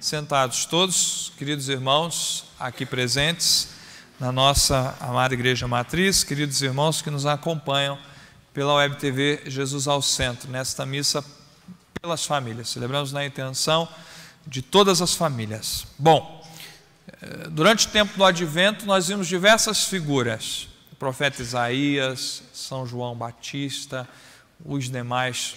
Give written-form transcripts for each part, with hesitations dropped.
sentados todos, queridos irmãos aqui presentes na nossa amada Igreja Matriz, queridos irmãos que nos acompanham pela Web TV Jesus ao Centro, nesta missa pelas famílias. Celebramos na intenção de todas as famílias. Bom, durante o tempo do Advento nós vimos diversas figuras, o profeta Isaías, São João Batista, os demais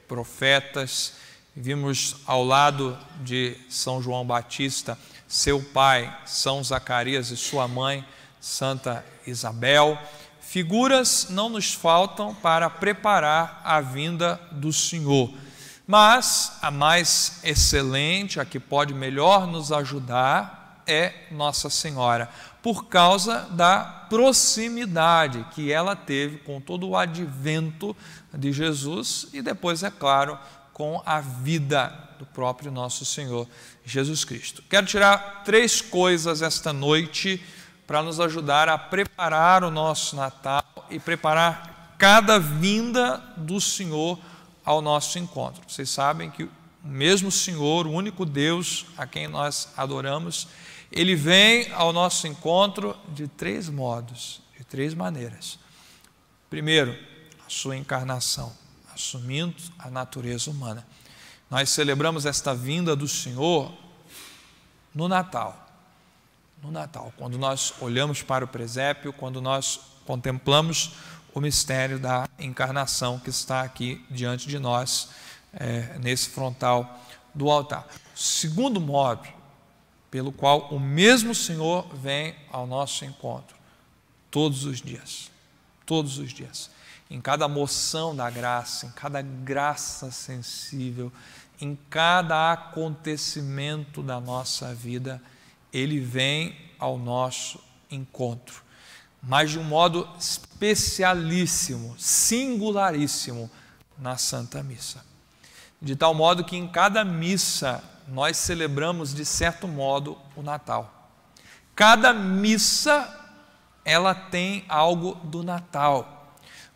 profetas. Vimos ao lado de São João Batista seu pai, São Zacarias, e sua mãe, Santa Isabel. Figuras não nos faltam para preparar a vinda do Senhor, mas a mais excelente, a que pode melhor nos ajudar, é Nossa Senhora, por causa da proximidade que ela teve com todo o advento de Jesus e depois, é claro, com a vida do próprio nosso Senhor Jesus Cristo. Quero tirar 3 coisas esta noite para nos ajudar a preparar o nosso Natal e preparar cada vinda do Senhor ao nosso encontro. Vocês sabem que o mesmo Senhor, o único Deus a quem nós adoramos, Ele vem ao nosso encontro de 3 modos, de 3 maneiras. Primeiro, a sua encarnação, assumindo a natureza humana. Nós celebramos esta vinda do Senhor no Natal. No Natal, quando nós olhamos para o presépio, quando nós contemplamos o mistério da encarnação que está aqui diante de nós, nesse frontal do altar. Segundo modo, pelo qual o mesmo Senhor vem ao nosso encontro, todos os dias, em cada moção da graça, em cada graça sensível, em cada acontecimento da nossa vida, Ele vem ao nosso encontro, mas de um modo especialíssimo, singularíssimo, na Santa Missa. De tal modo que em cada missa nós celebramos, de certo modo, o Natal. Cada missa, ela tem algo do Natal,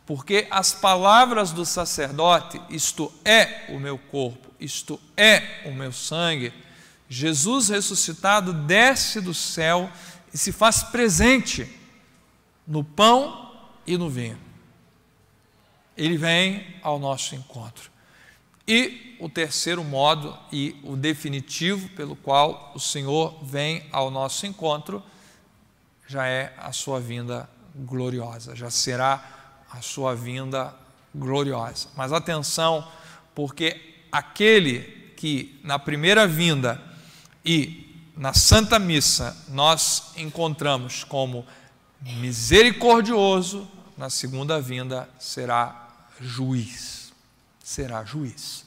porque as palavras do sacerdote, isto é o meu corpo, isto é o meu sangue, Jesus ressuscitado desce do céu e se faz presente no pão e no vinho. Ele vem ao nosso encontro. E o terceiro modo e o definitivo pelo qual o Senhor vem ao nosso encontro já é a sua vinda gloriosa, já será a sua vinda gloriosa. Mas atenção, porque aquele que na primeira vinda e na Santa Missa nós encontramos como misericordioso, na segunda vinda será juiz. Será juiz.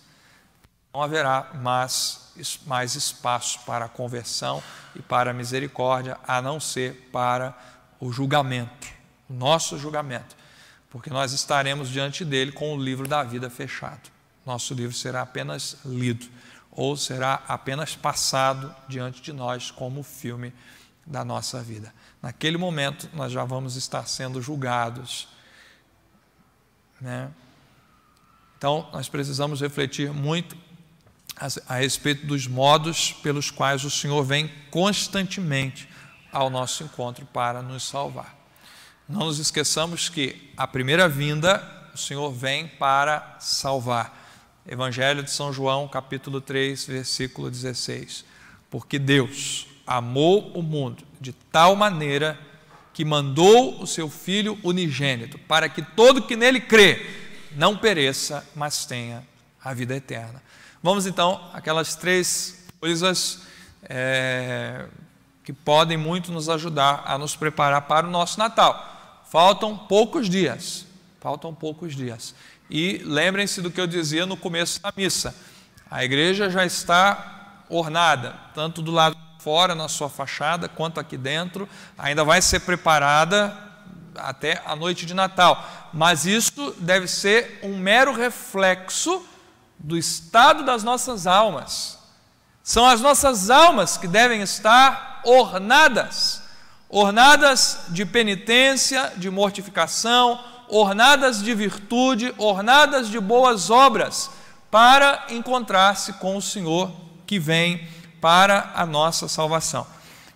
Não haverá mais espaço para a conversão e para a misericórdia, a não ser para o julgamento, o nosso julgamento, porque nós estaremos diante dele com o livro da vida fechado. Nosso livro será apenas lido, ou será apenas passado diante de nós como o filme da nossa vida. Naquele momento nós já vamos estar sendo julgados, né? Então nós precisamos refletir muito a respeito dos modos pelos quais o Senhor vem constantemente ao nosso encontro para nos salvar. Não nos esqueçamos que a primeira vinda o Senhor vem para salvar. Evangelho de São João, capítulo 3, versículo 16. Porque Deus amou o mundo de tal maneira que mandou o seu Filho unigênito, para que todo que nele crê não pereça, mas tenha a vida eterna. Vamos então àquelas 3 coisas que podem muito nos ajudar a nos preparar para o nosso Natal. Faltam poucos dias. E lembrem-se do que eu dizia no começo da missa. A igreja já está ornada, tanto do lado de fora, na sua fachada, quanto aqui dentro. Ainda vai ser preparada até a noite de Natal. Mas isso deve ser um mero reflexo do estado das nossas almas. São as nossas almas que devem estar ornadas de penitência, de mortificação, ornadas de virtude, ornadas de boas obras, para encontrar-se com o Senhor que vem para a nossa salvação.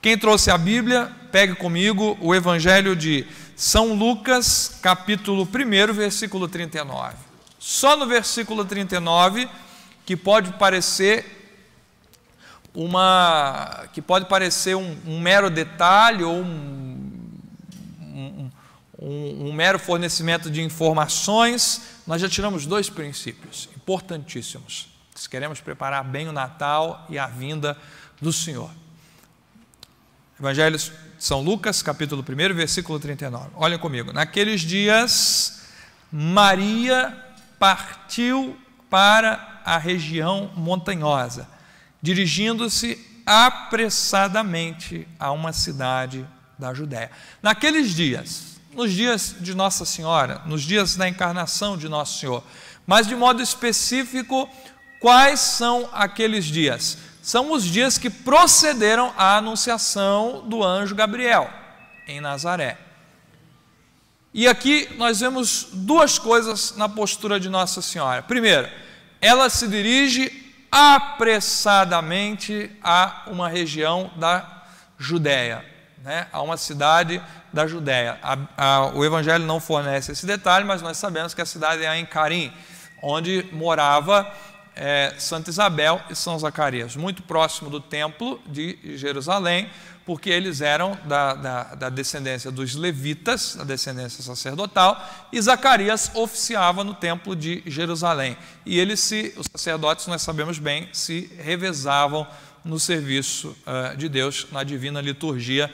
Quem trouxe a Bíblia, pegue comigo o Evangelho de São Lucas, capítulo 1, versículo 39. Só no versículo 39 que pode parecer um mero detalhe ou um mero fornecimento de informações. Nós já tiramos 2 princípios importantíssimos, se queremos preparar bem o Natal e a vinda do Senhor. Evangelho de São Lucas, capítulo 1, versículo 39. Olhem comigo. Naqueles dias, Maria partiu para a região montanhosa, dirigindo-se apressadamente a uma cidade da Judéia. Naqueles dias, nos dias de Nossa Senhora, nos dias da encarnação de Nosso Senhor, mas de modo específico, quais são aqueles dias? São os dias que procederam à anunciação do anjo Gabriel em Nazaré. E aqui nós vemos 2 coisas na postura de Nossa Senhora. Primeiro, ela se dirige apressadamente a uma região da Judéia, a uma cidade da Judéia. O Evangelho não fornece esse detalhe, mas nós sabemos que a cidade é em Carim, onde morava Santa Isabel e São Zacarias, muito próximo do templo de Jerusalém, porque eles eram da descendência dos levitas, da descendência sacerdotal, e Zacarias oficiava no templo de Jerusalém. E os sacerdotes, nós sabemos bem, se revezavam no serviço de Deus, na divina liturgia,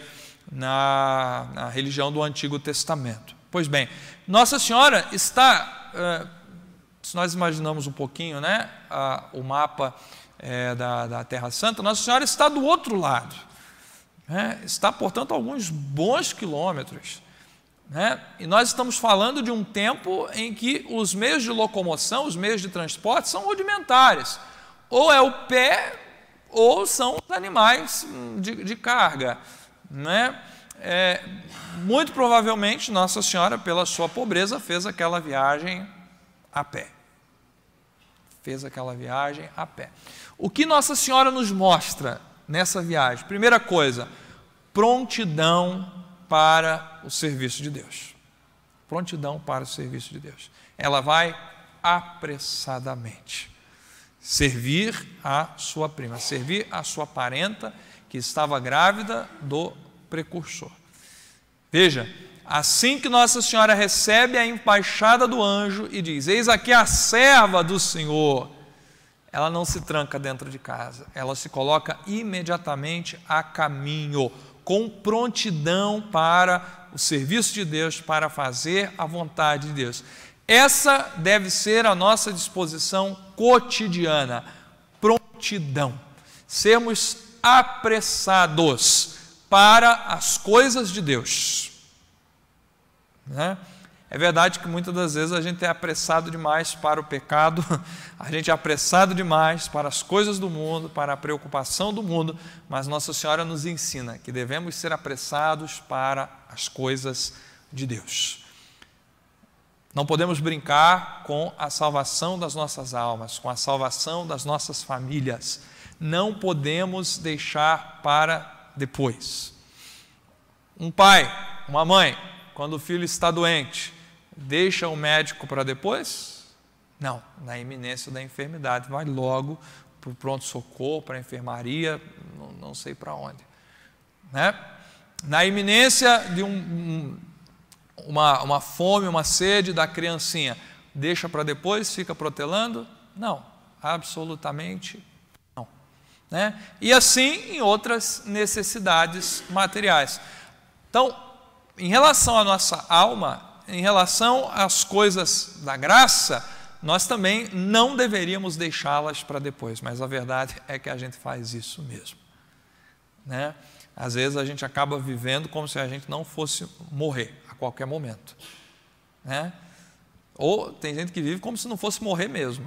na religião do Antigo Testamento. Pois bem, Nossa Senhora está... se nós imaginamos um pouquinho, o mapa da Terra Santa, Nossa Senhora está do outro lado, está, portanto, a alguns bons quilômetros, e nós estamos falando de um tempo em que os meios de locomoção, os meios de transporte são rudimentares, ou é o pé, ou são os animais de carga, muito provavelmente Nossa Senhora, pela sua pobreza, fez aquela viagem a pé. O que Nossa Senhora nos mostra nessa viagem? Primeira coisa, prontidão para o serviço de Deus. Prontidão para o serviço de Deus. Ela vai apressadamente servir a sua prima, servir a sua parenta que estava grávida do precursor. Veja, assim que Nossa Senhora recebe a embaixada do anjo e diz: eis aqui a serva do Senhor, ela não se tranca dentro de casa, ela se coloca imediatamente a caminho, com prontidão para o serviço de Deus, para fazer a vontade de Deus. Essa deve ser a nossa disposição cotidiana, prontidão, sermos apressados para as coisas de Deus. É verdade que muitas das vezes a gente é apressado demais para o pecado, a gente é apressado demais para as coisas do mundo, para a preocupação do mundo, mas Nossa Senhora nos ensina que devemos ser apressados para as coisas de Deus. Não podemos brincar com a salvação das nossas almas, com a salvação das nossas famílias. Não podemos deixar para depois. Um pai, uma mãe, quando o filho está doente, deixa o médico para depois? Não, na iminência da enfermidade, vai logo para o pronto-socorro, para a enfermaria, não sei para onde. Na iminência de uma fome, uma sede da criancinha, deixa para depois, fica protelando? Não, absolutamente não. E assim em outras necessidades materiais. Então, em relação à nossa alma, em relação às coisas da graça, nós também não deveríamos deixá-las para depois, mas a verdade é que a gente faz isso mesmo. Às vezes a gente acaba vivendo como se a gente não fosse morrer a qualquer momento. Ou tem gente que vive como se não fosse morrer mesmo.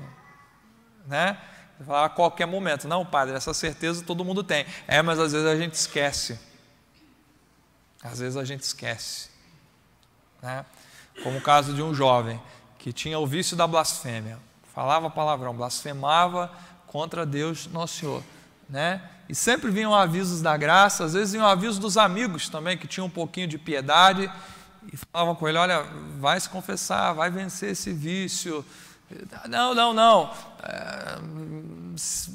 Falar a qualquer momento. Não, padre, essa certeza todo mundo tem. Mas às vezes a gente esquece. Como o caso de um jovem que tinha o vício da blasfêmia, falava palavrão, blasfemava contra Deus Nosso Senhor, E sempre vinham avisos da graça, às vezes vinham avisos dos amigos também, que tinham um pouquinho de piedade, e falavam com ele: olha, vai se confessar, vai vencer esse vício. Não,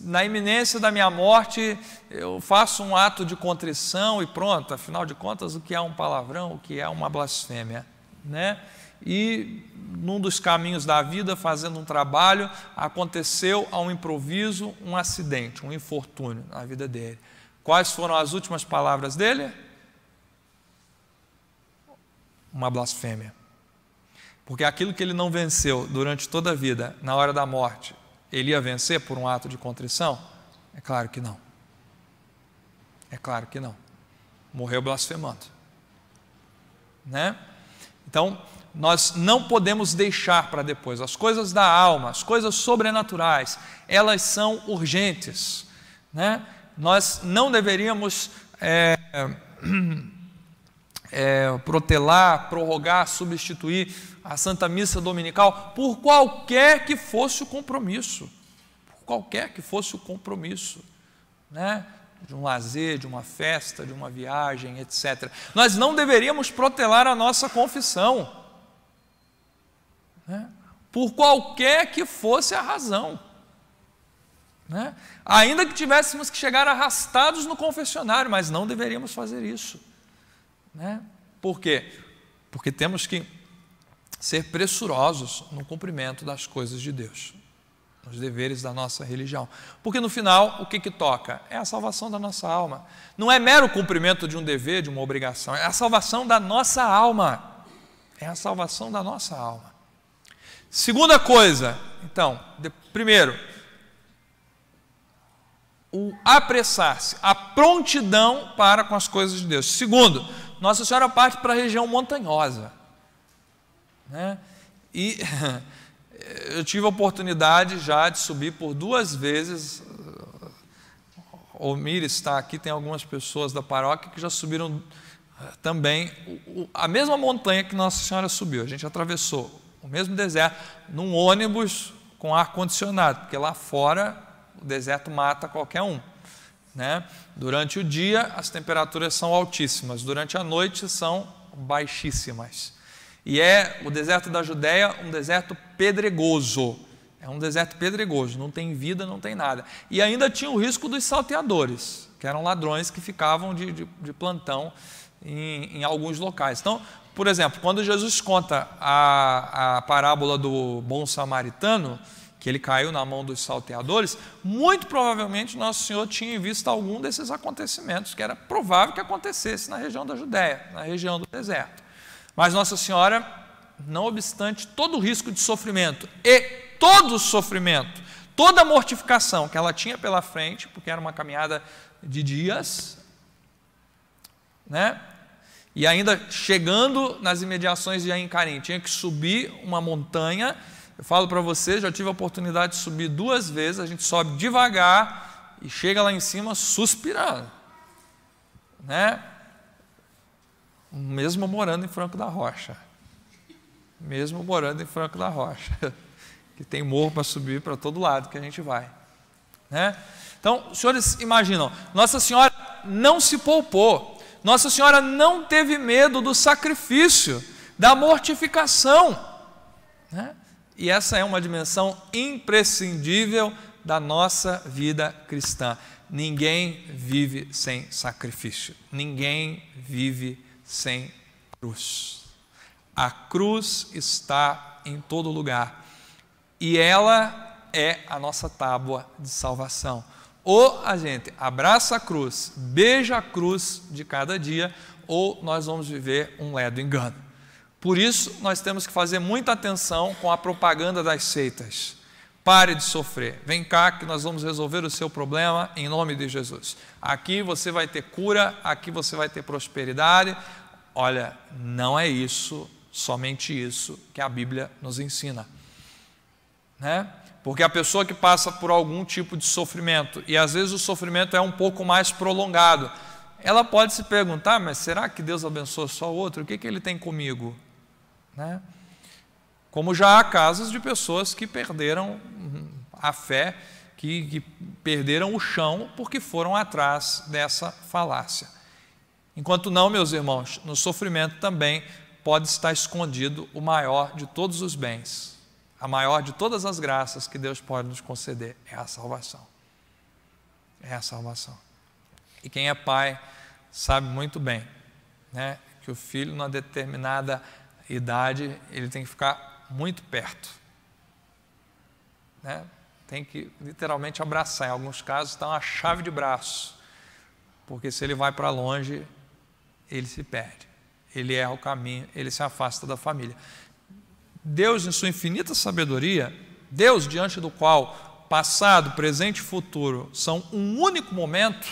na iminência da minha morte eu faço um ato de contrição e pronto. Afinal de contas, o que é um palavrão, o que é uma blasfêmia, né? E num dos caminhos da vida, fazendo um trabalho, aconteceu a um improviso um acidente, um infortúnio na vida dele. Quais foram as últimas palavras dele? Uma blasfêmia. Porque aquilo que ele não venceu durante toda a vida, na hora da morte, ele ia vencer por um ato de contrição? É claro que não. É claro que não. Morreu blasfemando, né? Então, nós não podemos deixar para depois. As coisas da alma, as coisas sobrenaturais, elas são urgentes, né? Nós não deveríamos protelar, prorrogar, substituir a Santa Missa Dominical por qualquer que fosse o compromisso, né? De um lazer, de uma festa, de uma viagem, etc. Nós não deveríamos protelar a nossa confissão, né? Por qualquer que fosse a razão, né? Ainda que tivéssemos que chegar arrastados no confessionário, mas não deveríamos fazer isso, né? Por quê? Porque temos que ser pressurosos no cumprimento das coisas de Deus, nos deveres da nossa religião. Porque no final, o que toca? É a salvação da nossa alma. Não é mero cumprimento de um dever, de uma obrigação, é a salvação da nossa alma. É a salvação da nossa alma. Segunda coisa, então, primeiro, o apressar-se, a prontidão para com as coisas de Deus. Segundo, Nossa Senhora parte para a região montanhosa, né? E eu tive a oportunidade já de subir por 2 vezes. O Mires está aqui, tem algumas pessoas da paróquia que já subiram também a mesma montanha que Nossa Senhora subiu. A gente atravessou o mesmo deserto num ônibus com ar-condicionado, porque lá fora o deserto mata qualquer um, né? Durante o dia as temperaturas são altíssimas, durante a noite são baixíssimas. E o deserto da Judéia um deserto pedregoso, não tem vida, não tem nada. E ainda tinha o risco dos salteadores, que eram ladrões que ficavam de plantão em alguns locais. Então, por exemplo, quando Jesus conta a parábola do bom samaritano, que ele caiu na mão dos salteadores, muito provavelmente Nosso Senhor tinha em vista algum desses acontecimentos, que era provável que acontecesse na região da Judéia, na região do deserto. Mas Nossa Senhora, não obstante todo o risco de sofrimento e todo o sofrimento, toda a mortificação que ela tinha pela frente, porque era uma caminhada de dias, né? E ainda chegando nas imediações de Ain-Carim, tinha que subir uma montanha. Eu falo para você, já tive a oportunidade de subir 2 vezes, a gente sobe devagar e chega lá em cima suspirando, né? Mesmo morando em Franco da Rocha, que tem morro para subir para todo lado que a gente vai, né? Então, os senhores imaginam, Nossa Senhora não se poupou, Nossa Senhora não teve medo do sacrifício, da mortificação, né? E essa é uma dimensão imprescindível da nossa vida cristã. Ninguém vive sem sacrifício, ninguém vive sem cruz. A cruz está em todo lugar e ela é a nossa tábua de salvação. Ou a gente abraça a cruz, beija a cruz de cada dia, ou nós vamos viver um ledo engano. Por isso nós temos que fazer muita atenção com a propaganda das seitas. Pare de sofrer, vem cá que nós vamos resolver o seu problema em nome de Jesus. Aqui você vai ter cura, aqui você vai ter prosperidade. Olha, não é isso, somente isso que a Bíblia nos ensina, né? Porque a pessoa que passa por algum tipo de sofrimento, e às vezes o sofrimento é um pouco mais prolongado, ela pode se perguntar, mas será que Deus abençoa só o outro? O que ele tem comigo? Né? Como já há casos de pessoas que perderam a fé que perderam o chão porque foram atrás dessa falácia. Enquanto não, meus irmãos, no sofrimento também pode estar escondido o maior de todos os bens, a maior de todas as graças que Deus pode nos conceder, é a salvação. É a salvação. E quem é pai sabe muito bem, né, que o filho, numa determinada idade, ele tem que ficar muito perto, né? Tem que literalmente abraçar. Em alguns casos está uma chave de braço, porque se ele vai para longe, ele se perde, ele erra o caminho, ele se afasta da família. Deus, em sua infinita sabedoria, Deus diante do qual passado, presente e futuro são um único momento,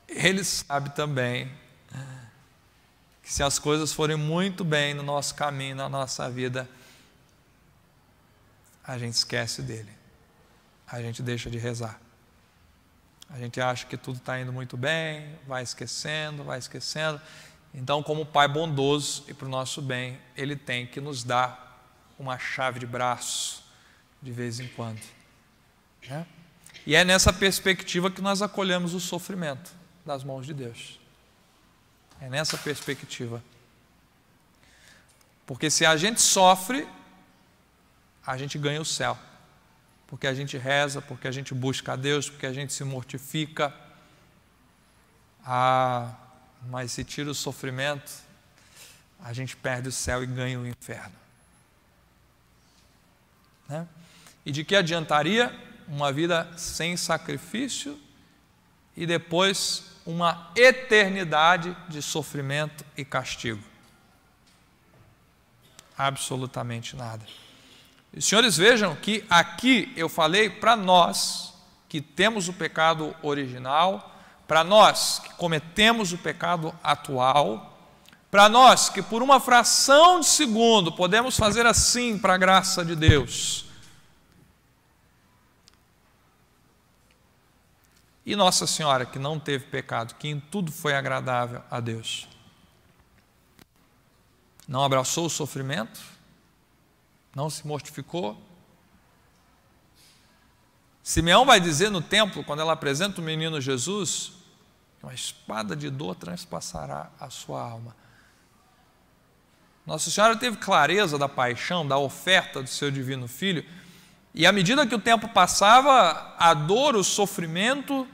Ele sabe também que se as coisas forem muito bem no nosso caminho, na nossa vida, a gente esquece dele, a gente deixa de rezar. A gente acha que tudo está indo muito bem, vai esquecendo. Então, como Pai bondoso e para o nosso bem, Ele tem que nos dar uma chave de braço de vez em quando, né? E é nessa perspectiva que nós acolhemos o sofrimento das mãos de Deus. É nessa perspectiva. Porque se a gente sofre, a gente ganha o céu. Porque a gente reza, porque a gente busca a Deus, porque a gente se mortifica. Mas se tira o sofrimento, a gente perde o céu e ganha o inferno, né? E de que adiantaria uma vida sem sacrifício e depois uma eternidade de sofrimento e castigo? Absolutamente nada. Os senhores vejam que aqui eu falei para nós que temos o pecado original, para nós que cometemos o pecado atual, para nós que por uma fração de segundo podemos fazer assim para a graça de Deus. E Nossa Senhora, que não teve pecado, que em tudo foi agradável a Deus, não abraçou o sofrimento, não se mortificou. Simeão vai dizer no templo, quando ela apresenta o menino Jesus, que uma espada de dor transpassará a sua alma. Nossa Senhora teve clareza da paixão, da oferta do seu divino Filho, e à medida que o tempo passava, a dor, o sofrimento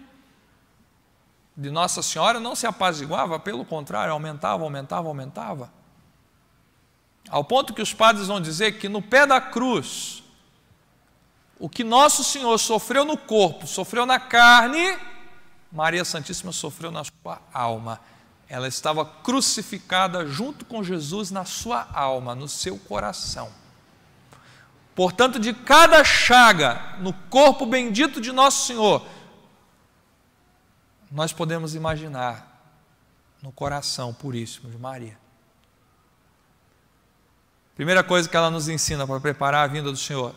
de Nossa Senhora não se apaziguava, pelo contrário, aumentava. Ao ponto que os padres vão dizer que no pé da cruz, o que Nosso Senhor sofreu no corpo, sofreu na carne, Maria Santíssima sofreu na sua alma. Ela estava crucificada junto com Jesus na sua alma, no seu coração. Portanto, de cada chaga no corpo bendito de Nosso Senhor, nós podemos imaginar no coração puríssimo de Maria. Primeira coisa que ela nos ensina para preparar a vinda do Senhor: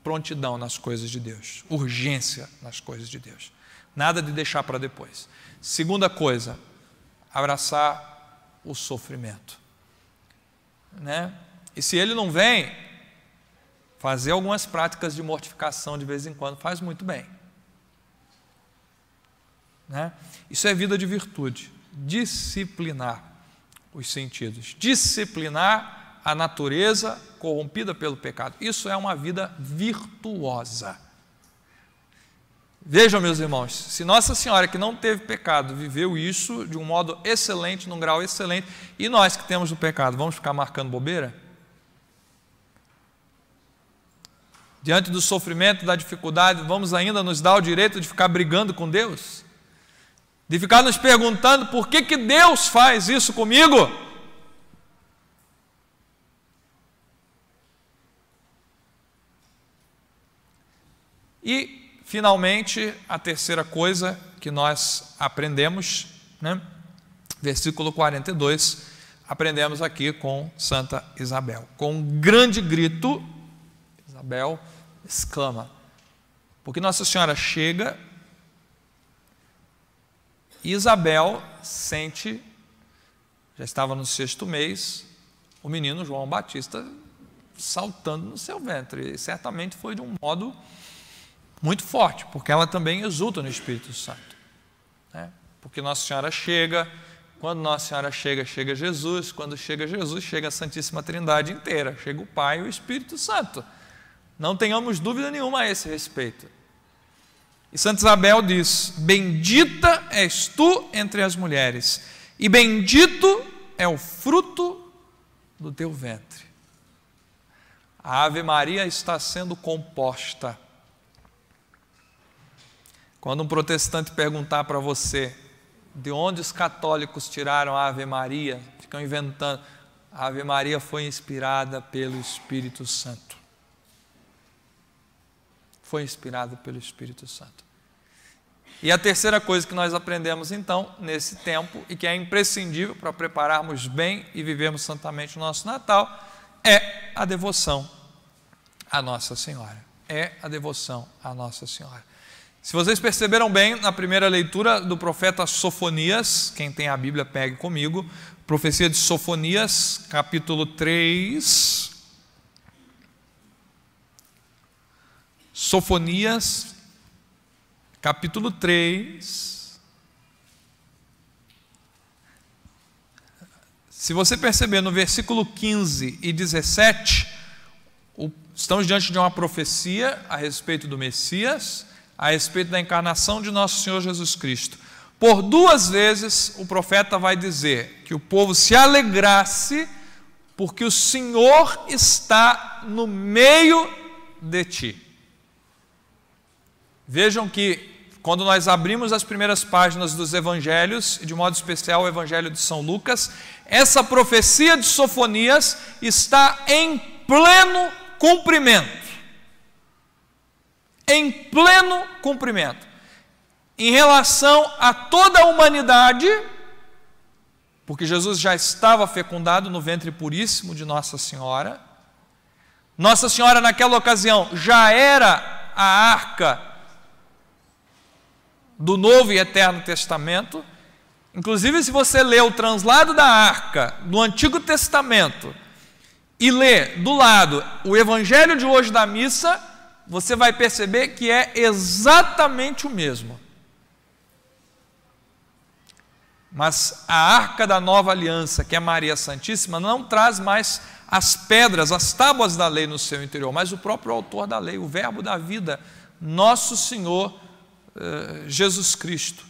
prontidão nas coisas de Deus, urgência nas coisas de Deus, nada de deixar para depois. Segunda coisa, abraçar o sofrimento, né? E se ele não vem, fazer algumas práticas de mortificação de vez em quando faz muito bem, né? Isso é vida de virtude, disciplinar os sentidos, disciplinar a natureza corrompida pelo pecado. Isso é uma vida virtuosa. Vejam, meus irmãos, se Nossa Senhora, que não teve pecado, viveu isso de um modo excelente, num grau excelente, e nós que temos o pecado, vamos ficar marcando bobeira? Diante do sofrimento, da dificuldade, vamos ainda nos dar o direito de ficar brigando com Deus? De ficar nos perguntando por que Deus faz isso comigo? E, finalmente, a terceira coisa que nós aprendemos, né? Versículo 42, aprendemos aqui com Santa Isabel. Com um grande grito, Isabel exclama, porque Nossa Senhora chega e Isabel sente, já estava no 6º mês, o menino João Batista saltando no seu ventre. E certamente foi de um modo muito forte, porque ela também exulta no Espírito Santo, né? Porque Nossa Senhora chega, quando Nossa Senhora chega, chega Jesus, quando chega Jesus, chega a Santíssima Trindade inteira, chega o Pai e o Espírito Santo. Não tenhamos dúvida nenhuma a esse respeito. E Santa Isabel diz: bendita és tu entre as mulheres, e bendito é o fruto do teu ventre. A Ave Maria está sendo composta. Quando um protestante perguntar para você de onde os católicos tiraram a Ave Maria, ficam inventando. A Ave Maria foi inspirada pelo Espírito Santo. Foi inspirada pelo Espírito Santo. E a terceira coisa que nós aprendemos então, nesse tempo, e que é imprescindível para prepararmos bem e vivermos santamente o nosso Natal, é a devoção à Nossa Senhora. É a devoção à Nossa Senhora. Se vocês perceberam bem, na primeira leitura do profeta Sofonias, quem tem a Bíblia pegue comigo, profecia de Sofonias, capítulo 3. Sofonias, capítulo 3. Se você perceber no versículo 15 e 17, estamos diante de uma profecia a respeito do Messias, a respeito da encarnação de nosso Senhor Jesus Cristo. Por duas vezes o profeta vai dizer que o povo se alegrasse porque o Senhor está no meio de ti. Vejam que quando nós abrimos as primeiras páginas dos evangelhos, e de modo especial o evangelho de São Lucas, essa profecia de Sofonias está em pleno cumprimento. Em pleno cumprimento. Em relação a toda a humanidade, porque Jesus já estava fecundado no ventre puríssimo de Nossa Senhora. Nossa Senhora naquela ocasião já era a arca do Novo e Eterno Testamento. Inclusive, se você lê o translado da arca do Antigo Testamento e lê do lado o Evangelho de hoje da missa, você vai perceber que é exatamente o mesmo. Mas a arca da nova aliança, que é Maria Santíssima, não traz mais as pedras, as tábuas da lei no seu interior, mas o próprio autor da lei, o verbo da vida, nosso Senhor Jesus Cristo.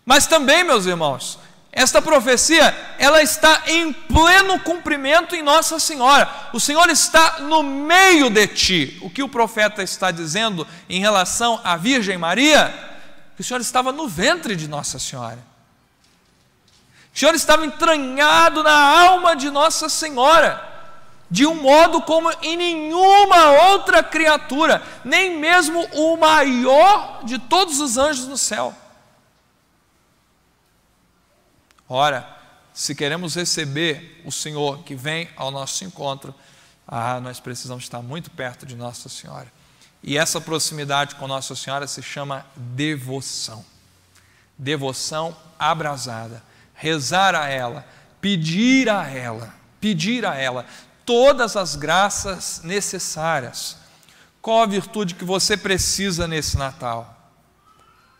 Mas também, meus irmãos, esta profecia, ela está em pleno cumprimento em Nossa Senhora. O Senhor está no meio de ti. O que o profeta está dizendo em relação à Virgem Maria? Que o Senhor estava no ventre de Nossa Senhora. O Senhor estava entranhado na alma de Nossa Senhora, de um modo como em nenhuma outra criatura, nem mesmo o maior de todos os anjos no céu. Ora, se queremos receber o Senhor que vem ao nosso encontro, nós precisamos estar muito perto de Nossa Senhora. E essa proximidade com Nossa Senhora se chama devoção. Devoção abrasada. Rezar a ela, pedir a ela todas as graças necessárias. Qual a virtude que você precisa nesse Natal?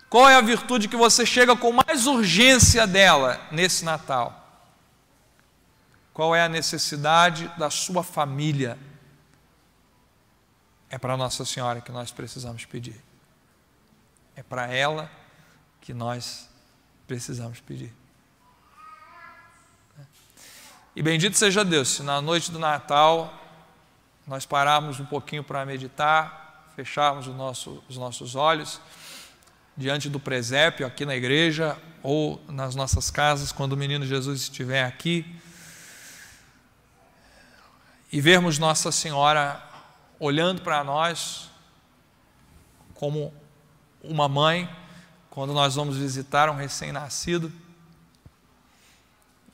Qual é a virtude que você chega com mais urgência dela nesse Natal? Qual é a necessidade da sua família? É para Nossa Senhora que nós precisamos pedir. É para ela que nós precisamos pedir. E bendito seja Deus, se na noite do Natal nós pararmos um pouquinho para meditar, fecharmos os nossos olhos diante do presépio aqui na igreja ou nas nossas casas, quando o menino Jesus estiver aqui, e vermos Nossa Senhora olhando para nós como uma mãe, quando nós vamos visitar um recém-nascido.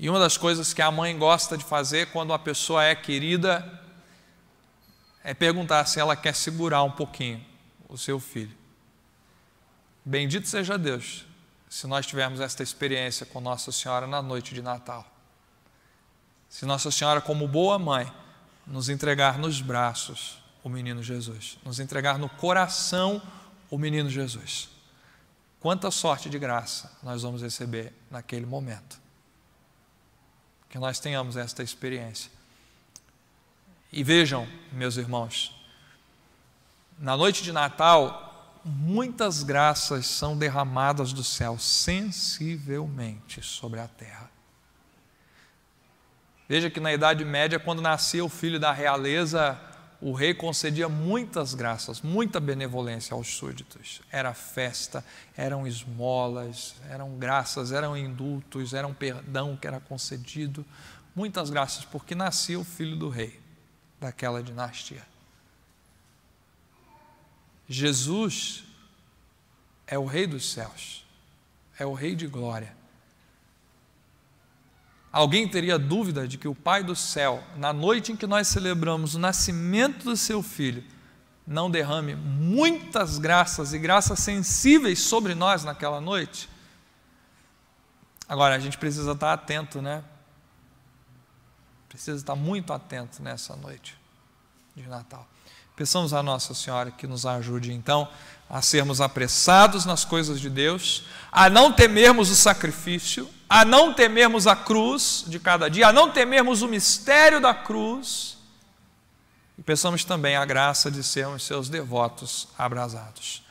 E uma das coisas que a mãe gosta de fazer quando a pessoa é querida é perguntar se ela quer segurar um pouquinho o seu filho. Bendito seja Deus, se nós tivermos esta experiência com Nossa Senhora na noite de Natal. Se Nossa Senhora, como boa mãe, nos entregar nos braços o menino Jesus, nos entregar no coração o menino Jesus. Quanta sorte de graça nós vamos receber naquele momento. Que nós tenhamos esta experiência. E vejam, meus irmãos, na noite de Natal, muitas graças são derramadas do céu sensivelmente sobre a terra. Veja que na Idade Média, quando nascia o filho da realeza, o rei concedia muitas graças, muita benevolência aos súditos. Era festa, eram esmolas, eram graças, eram indultos, era um perdão que era concedido. Muitas graças, porque nascia o filho do rei, daquela dinastia. Jesus é o Rei dos céus, é o Rei de glória. Alguém teria dúvida de que o Pai do céu, na noite em que nós celebramos o nascimento do seu Filho, não derrame muitas graças e graças sensíveis sobre nós naquela noite? Agora, a gente precisa estar atento, né? Precisa estar muito atento nessa noite de Natal. Peçamos a Nossa Senhora que nos ajude, então, a sermos apressados nas coisas de Deus, a não temermos o sacrifício, a não temermos a cruz de cada dia, a não temermos o mistério da cruz, e peçamos também a graça de sermos seus devotos abrasados.